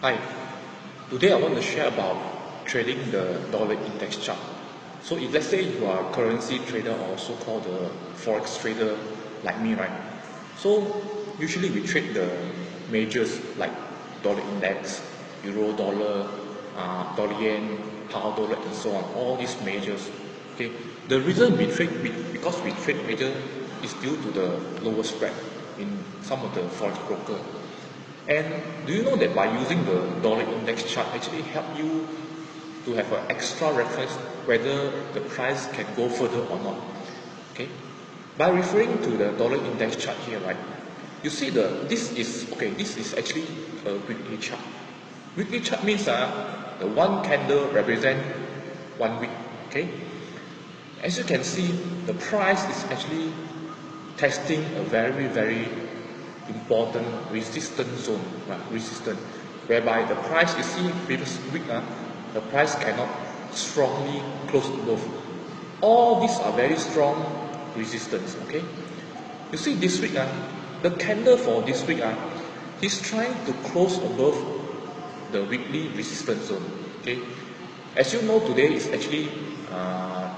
Hi, today I want to share about trading the dollar index chart. So if let's say you are a currency trader or so-called the forex trader like me, right? So usually we trade the majors like dollar index, euro dollar, dollar yen, pound dollar and so on, all these majors. Okay. The reason because we trade major is due to the lower spread in some of the forex broker. And do you know that by using the dollar index chart actually help you to have an extra reference whether the price can go further or not? Okay. By referring to the dollar index chart here, right? You see this is actually a weekly chart. Weekly chart means the one candle represent 1 week. Okay. As you can see, the price is actually testing a very important resistance zone, right? Resistance, whereby the price you see previous week, the price cannot strongly close above. All these are very strong resistance. Okay, you see this week, the candle for this week, he's trying to close above the weekly resistance zone. Okay, as you know, today is actually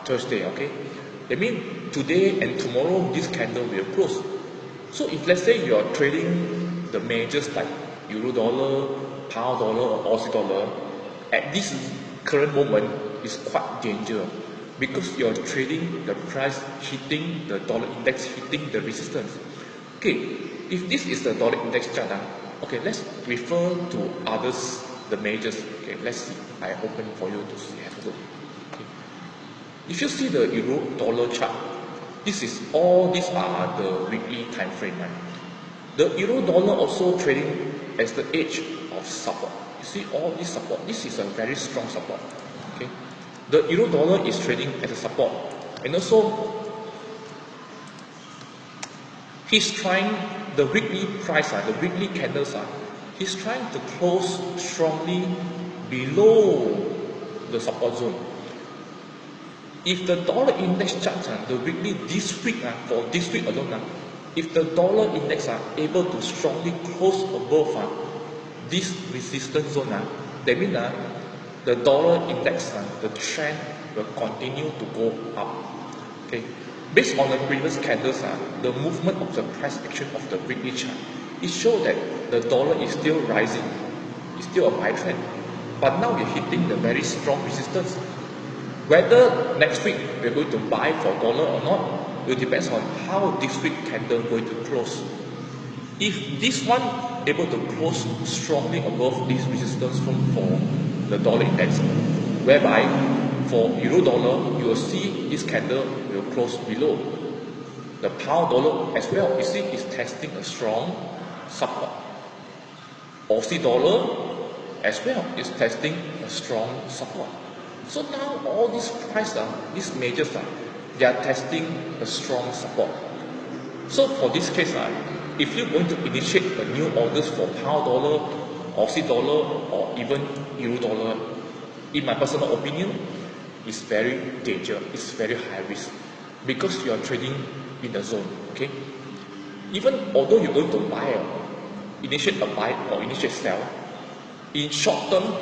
Thursday. Okay, that means today and tomorrow this candle will close. So if let's say you are trading the majors like euro dollar, pound dollar, or Aussie dollar, at this current moment is quite dangerous because you are trading the price hitting the dollar index hitting the resistance. Okay, if this is the dollar index chart, okay, let's refer to others, the majors. Okay, let's see. I open for you to see. Have a look. Okay. If you see the euro dollar chart, these are the weekly time frame, right? The euro dollar also trading as the edge of support. You see all this support. This is a very strong support. Okay, the euro dollar is trading as a support, and also he's trying the weekly price, the weekly candles, he's trying to close strongly below the support zone. If the dollar index chart, the weekly this week, for this week alone, if the dollar index are able to strongly close above this resistance zone, that means the dollar index, the trend will continue to go up. Okay, based on the previous candles, the movement of the price action of the weekly chart, it shows that the dollar is still rising, it's still a buy trend, but now we're hitting the very strong resistance. Whether next week we're going to buy for dollar or not, it depends on how this week candle going to close. If this one able to close strongly above this resistance zone for the dollar index, whereby for euro dollar you will see this candle will close below. The pound dollar as well, you see, is testing a strong support. Aussie dollar as well is testing a strong support. So now all these price, these majors, they are testing a strong support. So for this case, if you're going to initiate a new orders for pound dollar, Aussie dollar, or even euro dollar, in my personal opinion, it's very dangerous. It's very high risk because you are trading in the zone. Okay, even although you're going to buy, initiate a buy or initiate sell, in short term,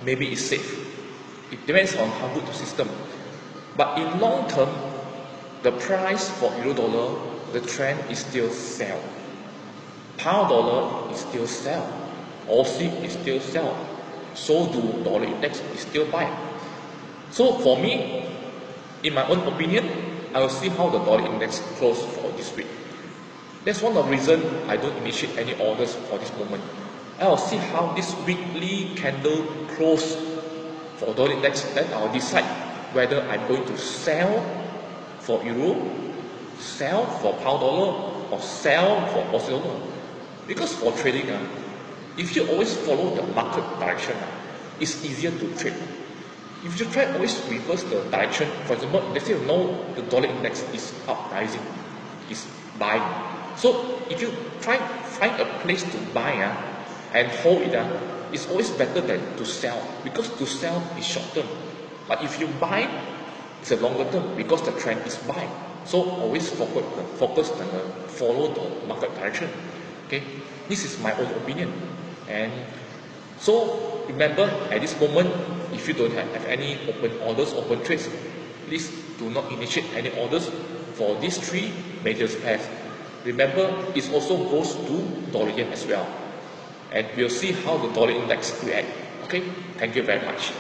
maybe it's safe. It depends on how good the system. But in long term, the price for euro dollar, the trend is still sell. Pound dollar is still sell. Aussie is still sell. So do dollar index is still buy. So for me, in my own opinion, I will see how the dollar index close for this week. That's one of the reasons I don't initiate any orders for this moment. I will see how this weekly candle close for dollar index, then I'll decide whether I'm going to sell for euro, sell for pound dollar, or sell for Aussie dollar. Because for trading, if you always follow the market direction, it's easier to trade. If you try always reverse the direction, for example, let's say you know the dollar index is up rising, is buying. So if you try find a place to buy and hold it, it's always better than to sell, because to sell is short term. But if you buy, it's a longer term because the trend is buy. So always focus and follow the market direction. Okay, this is my own opinion, and So remember, at this moment, if you don't have any open orders, open trades, please do not initiate any orders for these three major pairs. Remember, it also goes to dollar yen as well. And we'll see how the dollar index react. Okay, thank you very much.